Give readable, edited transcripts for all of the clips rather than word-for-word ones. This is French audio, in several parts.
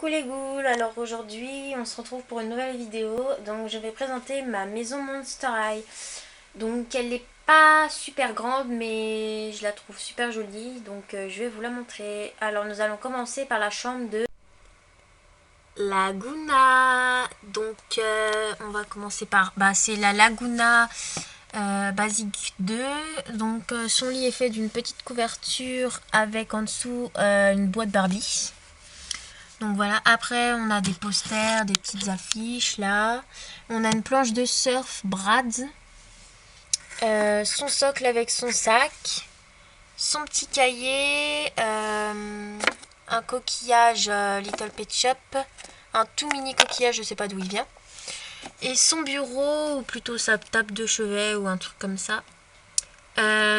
Coucou les ghouls, alors aujourd'hui on se retrouve pour une nouvelle vidéo. Donc je vais présenter ma maison Monster High. Donc elle n'est pas super grande mais je la trouve super jolie, donc je vais vous la montrer. Alors nous allons commencer par la chambre de Laguna. Donc on va commencer par, c'est la Laguna Basique 2. Donc son lit est fait d'une petite couverture avec en dessous une boîte Barbie. Donc voilà, après on a des posters, des petites affiches là. On a une planche de surf Brad's. Son socle avec son sac. Son petit cahier. Un coquillage Little Pet Shop. Un tout mini coquillage, je sais pas d'où il vient. Et son bureau, ou plutôt sa table de chevet ou un truc comme ça.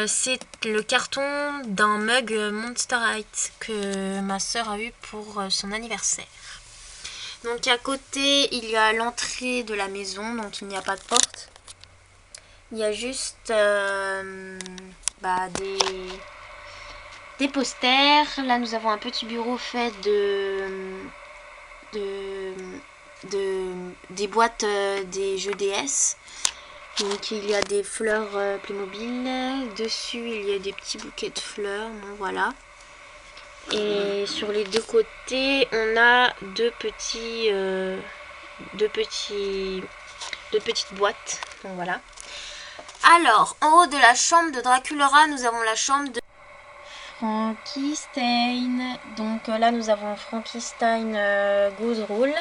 C'est le carton d'un mug Monster High que ma soeur a eu pour son anniversaire. Donc à côté il y a l'entrée de la maison, donc il n'y a pas de porte. Il y a juste des posters. Là nous avons un petit bureau fait des boîtes des jeux DS. Donc il y a des fleurs Playmobil. Dessus il y a des petits bouquets de fleurs. Donc voilà. Et sur les deux côtés on a deux petites boîtes. Donc voilà. Alors en haut de la chambre de Draculaura nous avons la chambre de Frankenstein. Donc là nous avons Frankenstein Goes Roll.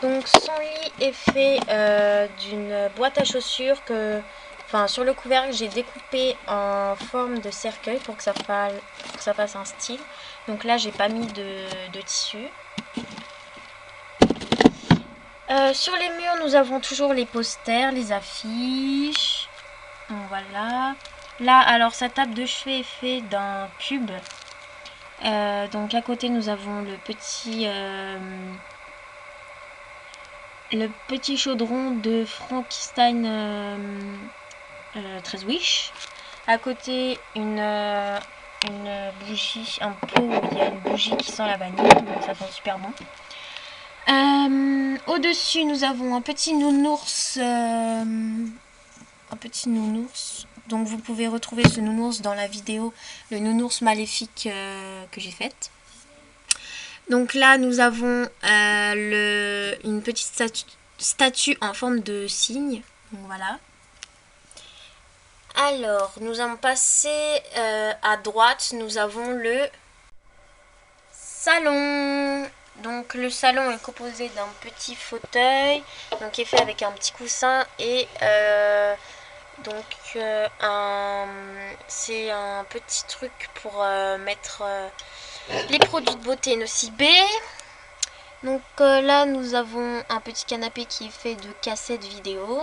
Donc son lit est fait d'une boîte à chaussures que, sur le couvercle j'ai découpé en forme de cercueil pour que ça fasse un style. Donc là j'ai pas mis de tissu. Sur les murs nous avons toujours les posters, les affiches. Donc voilà. Là alors sa table de chevet est faite d'un cube. Donc à côté nous avons le petit chaudron de Frankenstein 13 Wish. À côté une bougie, un pot où il y a une bougie qui sent la vanille, donc ça sent super bon. Au-dessus nous avons un petit nounours. Donc vous pouvez retrouver ce nounours dans la vidéo, le nounours maléfique que j'ai faite. Donc là nous avons une petite statue en forme de cygne. Donc voilà. Alors nous allons passer à droite, nous avons le salon. Donc le salon est composé d'un petit fauteuil, donc qui est fait avec un petit coussin et c'est un petit truc pour mettre les produits de beauté Nocibé. Donc là nous avons un petit canapé qui est fait de cassettes vidéo.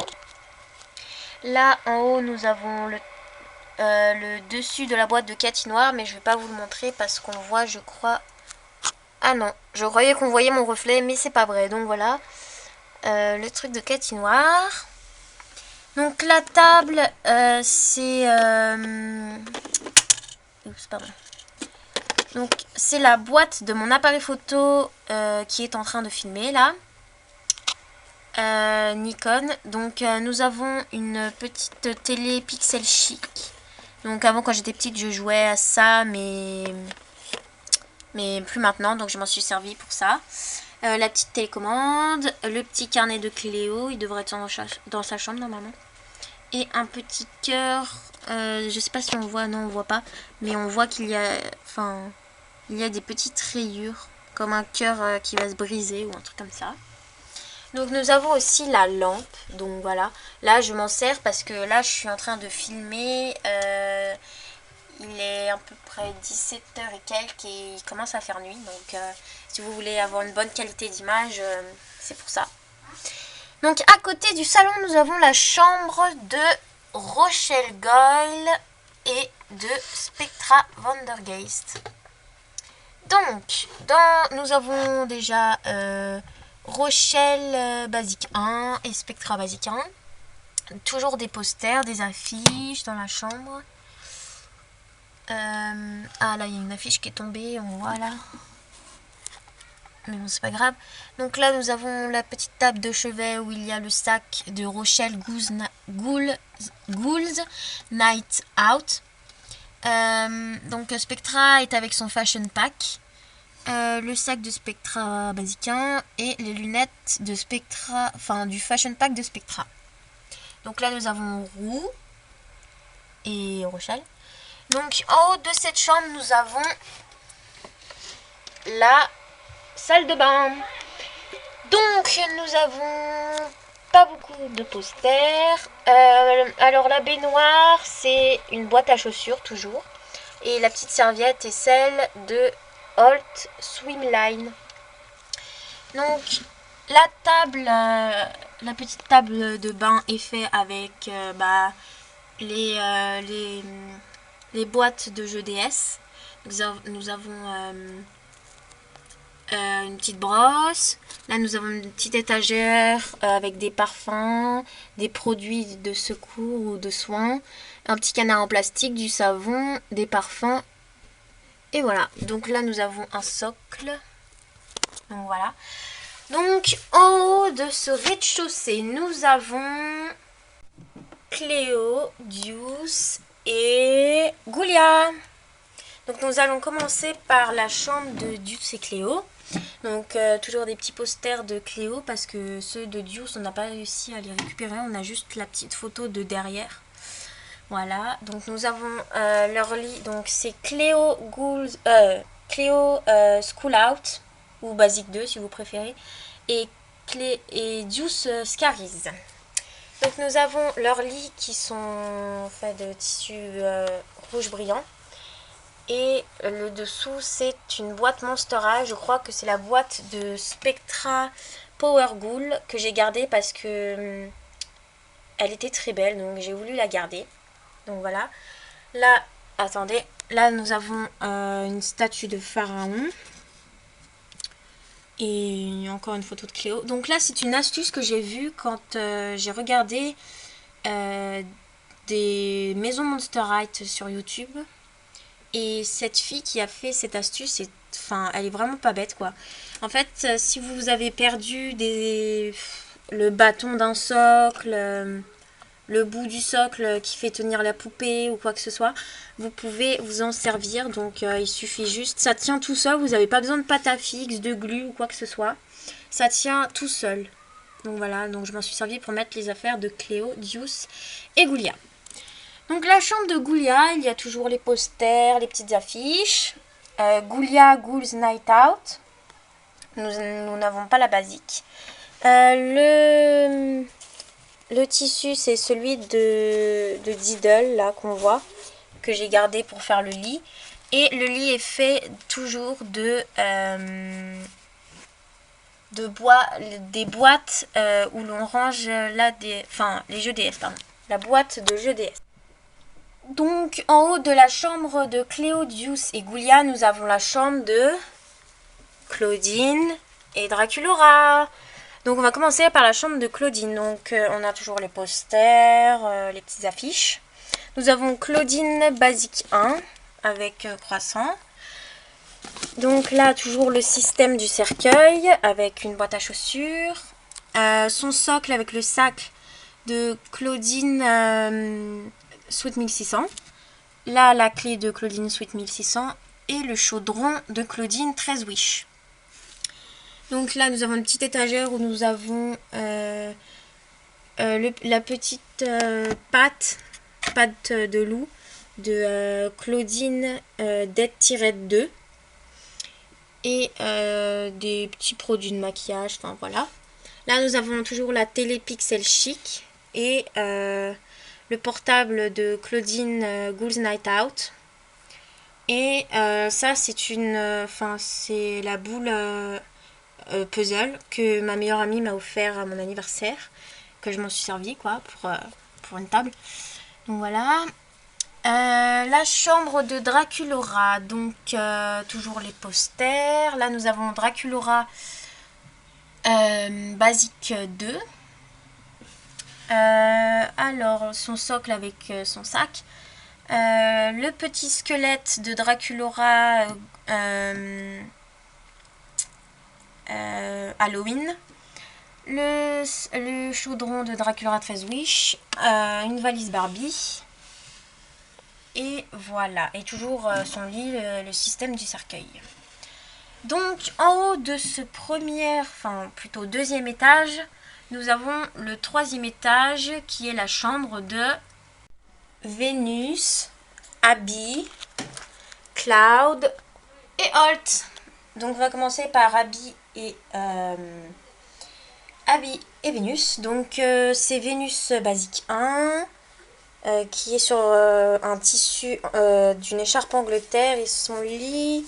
Là en haut nous avons le dessus de la boîte de Cathy Noire, mais je vais pas vous le montrer parce qu'on voit, je crois. Ah non, je croyais qu'on voyait mon reflet, mais c'est pas vrai. Donc voilà, le truc de Cathy Noire. Donc la table, donc c'est la boîte de mon appareil photo qui est en train de filmer là. Nikon. Donc nous avons une petite télé Pixel Chic. Donc avant quand j'étais petite je jouais à ça, mais plus maintenant, donc je m'en suis servi pour ça. La petite télécommande, le petit carnet de Cléo, il devrait être dans sa chambre normalement. Et un petit cœur, je sais pas si on voit, non on voit pas, mais on voit qu'il y a, il y a des petites rayures, comme un cœur qui va se briser ou un truc comme ça. Donc nous avons aussi la lampe, donc voilà, là je m'en sers parce que là je suis en train de filmer, il est à peu près 17h et quelques et il commence à faire nuit, donc si vous voulez avoir une bonne qualité d'image, c'est pour ça. Donc à côté du salon nous avons la chambre de Rochelle Goyle et de Spectra Vandergeest. Donc nous avons déjà Rochelle Basique 1 et Spectra Basique 1. Toujours des posters, des affiches dans la chambre. Ah là il y a une affiche qui est tombée, on voit là. mais bon, c'est pas grave. Donc là, nous avons la petite table de chevet où il y a le sac de Rochelle Ghouls Night Out. Donc Spectra est avec son Fashion Pack. Le sac de Spectra basique 1 et les lunettes de Spectra, enfin du Fashion Pack de Spectra. Donc là, nous avons Roux et Rochelle. Donc en haut de cette chambre, nous avons la salle de bain. Donc nous avons pas beaucoup de posters. Alors la baignoire, c'est une boîte à chaussures toujours. Et la petite serviette est celle de Holt Swimline. Donc la table, la petite table de bain est faite avec les boîtes de jeux DS. Nous avons une petite brosse. Là, nous avons une petite étagère avec des parfums, des produits de secours ou de soins, un petit canard en plastique, du savon, des parfums. Et voilà. Donc là, nous avons un socle. Donc voilà. Donc en haut de ce rez-de-chaussée, nous avons Cléo, Deuce et Goulia. Donc nous allons commencer par la chambre de Deuce et Cléo. Donc toujours des petits posters de Cléo parce que ceux de Deuce on n'a pas réussi à les récupérer, on a juste la petite photo de derrière. Voilà, donc nous avons leur lit, donc c'est Cléo School Out ou Basic 2 si vous préférez et Deuce Scaries. Donc nous avons leurs lits qui sont faits de tissu rouge brillant. Et le dessous, c'est une boîte Monster High. Je crois que c'est la boîte de Spectra Power Ghoul que j'ai gardée parce que elle était très belle. Donc j'ai voulu la garder. Donc voilà. Là, attendez. Là, nous avons une statue de Pharaon. Et encore une photo de Cléo. Donc là, c'est une astuce que j'ai vue quand j'ai regardé des maisons Monster High sur YouTube. Et cette fille qui a fait cette astuce, elle est vraiment pas bête quoi. En fait, si vous avez perdu le bâton d'un socle, le bout du socle qui fait tenir la poupée ou quoi que ce soit, vous pouvez vous en servir. Donc il suffit juste, ça tient tout seul, vous n'avez pas besoin de pâte à fixe, de glu ou quoi que ce soit. Ça tient tout seul. Donc voilà, donc je m'en suis servi pour mettre les affaires de Cléo, Deuce et Goulia. Donc la chambre de Goulia, il y a toujours les posters, les petites affiches. Goulia Ghouls Night Out. Nous n'avons pas la basique. Le tissu, c'est celui de Diddle, là, qu'on voit, que j'ai gardé pour faire le lit. Et le lit est fait toujours des boîtes où l'on range les jeux DS, pardon. La boîte de jeux DS. Donc, en haut de la chambre de Cléo, Deuce et Goulia, nous avons la chambre de Claudine et Draculaura. Donc, on va commencer par la chambre de Claudine. Donc, on a toujours les posters, les petites affiches. Nous avons Claudine Basique 1 avec croissant. Donc là, toujours le système du cercueil avec une boîte à chaussures. Son socle avec le sac de Claudine Sweet 1600. Là, la clé de Claudine Sweet 1600 et le chaudron de Claudine 13 Wish. Donc là, nous avons une petite étagère où nous avons la petite patte de loup de Claudine Dead-2 et des petits produits de maquillage, enfin voilà. Là, nous avons toujours la télé Pixel Chic et le portable de Claudine Ghouls Night Out. Et ça, c'est la boule puzzle que ma meilleure amie m'a offert à mon anniversaire, que je m'en suis servi quoi pour une table. Donc voilà. La chambre de Draculaura, donc toujours les posters. Là, nous avons Draculaura basique 2. Alors, son socle avec son sac. Le petit squelette de Draculaura Halloween. Le chaudron de Dracula 13 Wish. Une valise Barbie. Et voilà. Et toujours son lit, le système du cercueil. Donc en haut de ce plutôt deuxième étage, nous avons le troisième étage qui est la chambre de Vénus, Abby, Cloud et Holt. Donc on va commencer par Abby et Vénus. Donc c'est Vénus basique 1 qui est sur un tissu d'une écharpe Angleterre et son lit,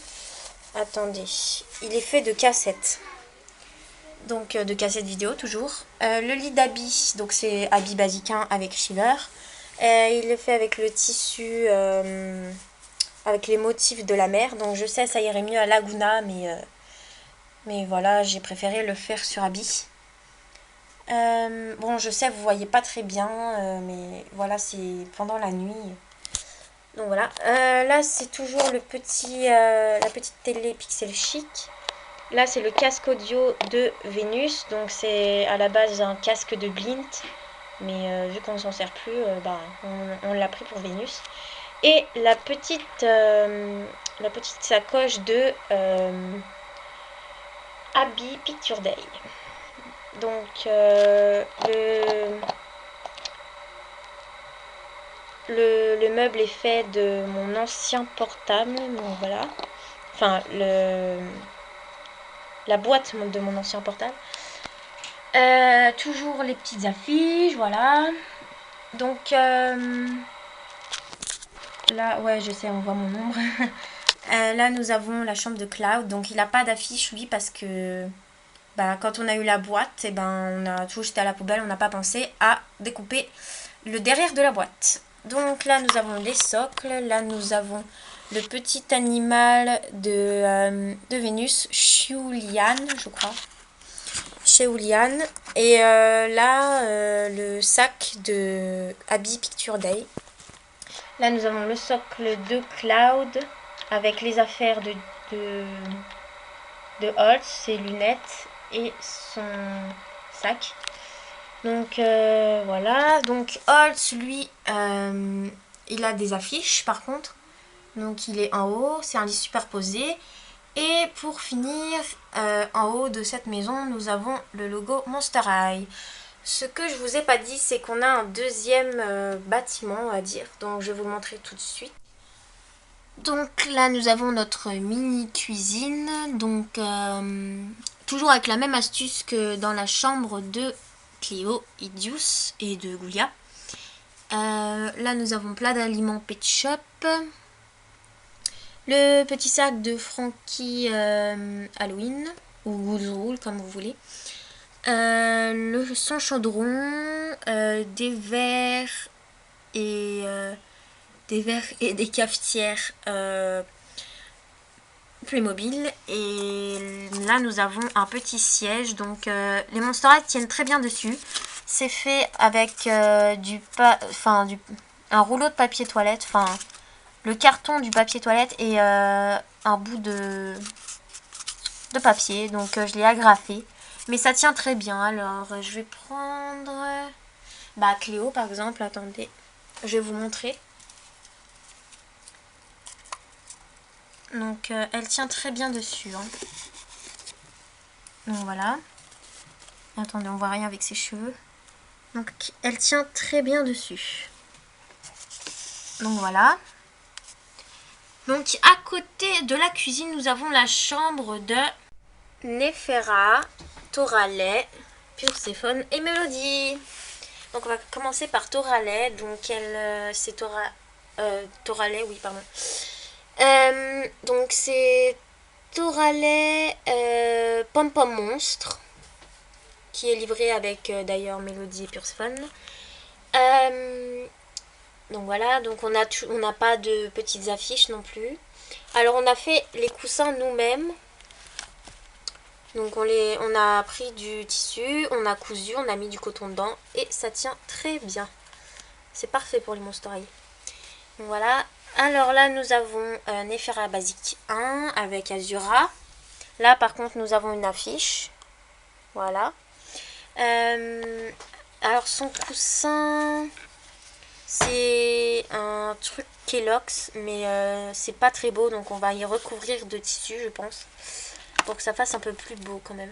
attendez, il est fait de cassettes. Donc de cassettes vidéo toujours. Le lit d'Abby, donc c'est Abby basique 1 avec Shiver. Il est fait avec le tissu, avec les motifs de la mer. Donc je sais, ça irait mieux à Laguna, mais voilà, j'ai préféré le faire sur Abby. Bon, je sais, vous voyez pas très bien, mais voilà, c'est pendant la nuit. Donc voilà. Là, c'est toujours la petite télé Pixel Chic. Là, c'est le casque audio de Vénus. Donc c'est à la base un casque de Blint. Mais vu qu'on ne s'en sert plus, on l'a pris pour Vénus. Et la petite sacoche de Abby Picture Day. Donc le meuble est fait de mon ancien portable. Donc voilà. Enfin, la boîte de mon ancien portable. Toujours les petites affiches, voilà. Donc là, ouais, je sais, on voit mon ombre. Là, nous avons la chambre de Cloud. Donc il n'a pas d'affiche, lui, parce que quand on a eu la boîte, on a tout jeté à la poubelle. On n'a pas pensé à découper le derrière de la boîte. Donc là, nous avons les socles. Là, nous avons le petit animal de Vénus, Julian, je crois. Chez Julian. Et là, le sac de Abby Picture Day. Là, nous avons le socle de Cloud avec les affaires de Holt, ses lunettes et son sac. Donc voilà. Donc Holt, lui, il a des affiches par contre. Donc il est en haut. C'est un lit superposé. Et pour finir, en haut de cette maison, nous avons le logo Monster High. Ce que je vous ai pas dit, c'est qu'on a un deuxième bâtiment, on va dire. Donc je vais vous le montrer tout de suite. Donc là, nous avons notre mini cuisine. Donc toujours avec la même astuce que dans la chambre de Cléo, Idius et de Goulia. Là, nous avons plein d'aliments Pet Shop. Le petit sac de Frankie Halloween, ou Woodrool, comme vous voulez. Son chaudron, des verres et des cafetières Playmobil. Et là, nous avons un petit siège. Donc, les Monster High tiennent très bien dessus. C'est fait avec un rouleau de papier toilette, le carton du papier toilette et un bout de papier. Donc je l'ai agrafé. Mais ça tient très bien. Alors je vais prendre Cléo par exemple. Attendez, je vais vous montrer. Donc elle tient très bien dessus. Donc voilà. Attendez, on voit rien avec ses cheveux. Donc elle tient très bien dessus. Donc voilà. Donc à côté de la cuisine, nous avons la chambre de Néphera, Toralet, Perséphone et Mélodie. Donc on va commencer par Toralet. Donc c'est Toralet, oui pardon. Donc c'est Toralet Pom Pom Monstre qui est livré avec d'ailleurs Mélodie et Perséphone. Donc voilà, donc on n'a pas de petites affiches non plus. Alors on a fait les coussins nous-mêmes. Donc on a pris du tissu, on a cousu, on a mis du coton dedans et ça tient très bien. C'est parfait pour les Monster High. Donc voilà. Alors là nous avons Néphera Basique 1 avec Azura. Là par contre nous avons une affiche. Voilà. Alors son coussin, c'est un truc Kellogg's, mais c'est pas très beau, donc on va y recouvrir de tissu, je pense, pour que ça fasse un peu plus beau quand même.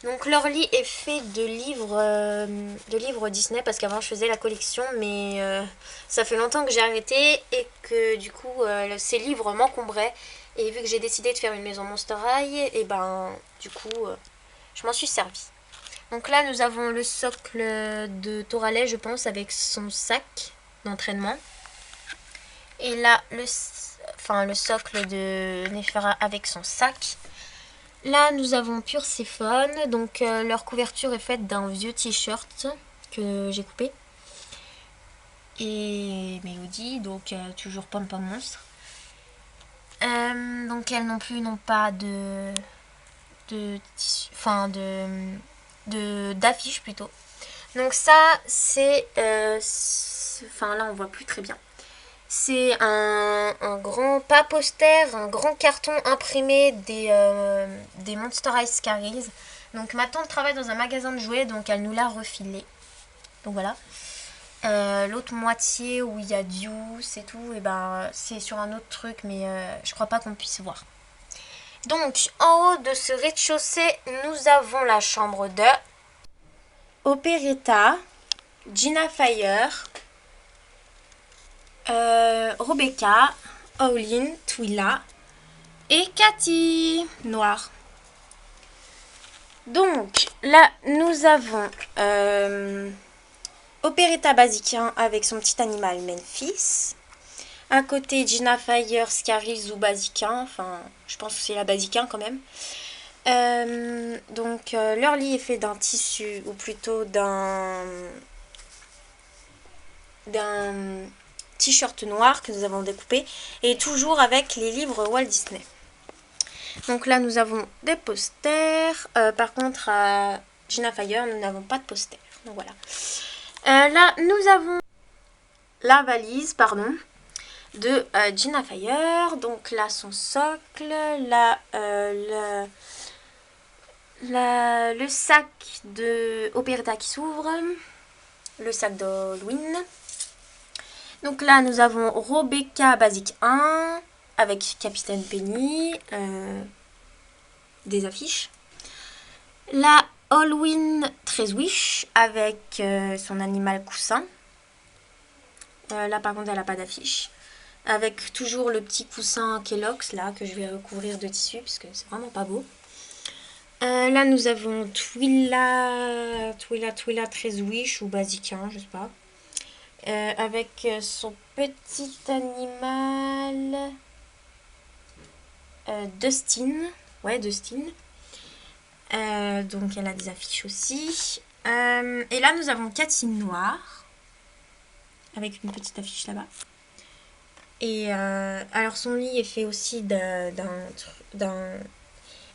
Donc leur lit est fait de livres Disney, parce qu'avant je faisais la collection, mais ça fait longtemps que j'ai arrêté et que du coup ces livres m'encombraient. Et vu que j'ai décidé de faire une maison Monster High, et ben du coup je m'en suis servi. Donc là nous avons le socle de Toralet, je pense, avec son sac d'entraînement. Et là le socle de Nefera avec son sac. Là, nous avons Perséphone. Donc, leur couverture est faite d'un vieux t-shirt que j'ai coupé. Et Mélodie, donc toujours Pom Pom Monstre. Donc, elles non plus n'ont pas d'affiche plutôt. Donc, ça, c'est. Là, on voit plus très bien. C'est un grand, pas poster, un grand carton imprimé des Monster High Scaries. Donc ma tante travaille dans un magasin de jouets, donc elle nous l'a refilé. Donc voilà. L'autre moitié où il y a Deuce et tout, et ben c'est sur un autre truc, mais je crois pas qu'on puisse voir. Donc en haut de ce rez-de-chaussée, nous avons la chambre de Operetta, Gina Fire, Rebecca, Owlin, Twila et Cathy Noir. Donc là nous avons Operetta Basiquin avec son petit animal Memphis. À côté Gina Fire, Scaries ou Basiquin, enfin je pense que c'est la Basiquin quand même. Donc leur lit est fait d'un tissu, ou plutôt d'un t-shirt noir que nous avons découpé, et toujours avec les livres Walt Disney. Donc là nous avons des posters. Par contre à Gina Fire nous n'avons pas de posters. Donc voilà. Là nous avons la valise de Gina Fire. Donc là son socle, là le sac de Operetta qui s'ouvre, le sac d'Halloween. Donc là, nous avons Rebecca Basic 1 avec Capitaine Penny, des affiches. La Halloween 13 Wish avec son animal coussin. Là, par contre, elle n'a pas d'affiche. Avec toujours le petit coussin Kellogg's là que je vais recouvrir de tissu parce que c'est vraiment pas beau. Là, nous avons Twila 13 Wish ou Basic 1, je sais pas. Avec son petit animal Dustin. Ouais, Dustin. Donc elle a des affiches aussi. Et là nous avons Cathy Noir. Avec une petite affiche là-bas. Et alors son lit est fait aussi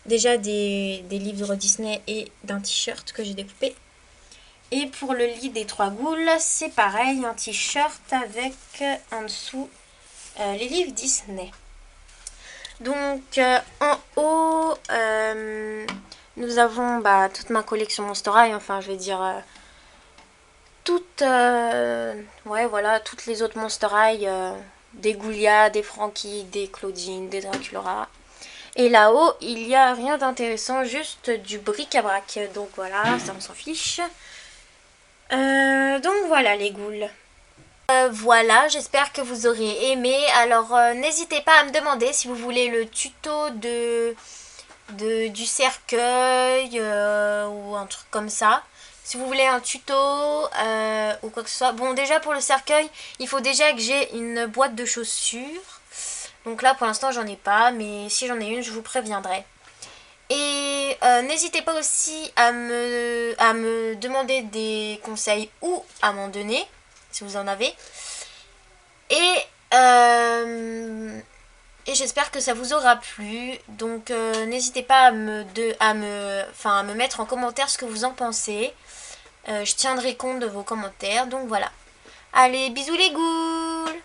déjà des livres Disney et d'un t-shirt que j'ai découpé. Et pour le lit des 3 goules, c'est pareil, un t-shirt avec en dessous les livres Disney. Donc en haut, nous avons toute ma collection Monster High, enfin je vais dire toutes les autres Monster High, des Ghoulia, des Frankie, des Claudine, des Draculaura. Et là-haut, il n'y a rien d'intéressant, juste du bric-à-brac. Donc voilà, ça on s'en fiche. Donc voilà les ghouls. Voilà, j'espère que vous aurez aimé. Alors n'hésitez pas à me demander si vous voulez le tuto du cercueil ou un truc comme ça. Si vous voulez un tuto ou quoi que ce soit. Bon, déjà pour le cercueil, il faut déjà que j'ai une boîte de chaussures. Donc là pour l'instant j'en ai pas, mais si j'en ai une je vous préviendrai. Et n'hésitez pas aussi à me demander des conseils ou à m'en donner, si vous en avez. Et j'espère que ça vous aura plu. Donc n'hésitez pas à me mettre en commentaire ce que vous en pensez. Je tiendrai compte de vos commentaires. Donc voilà. Allez, bisous les ghouls!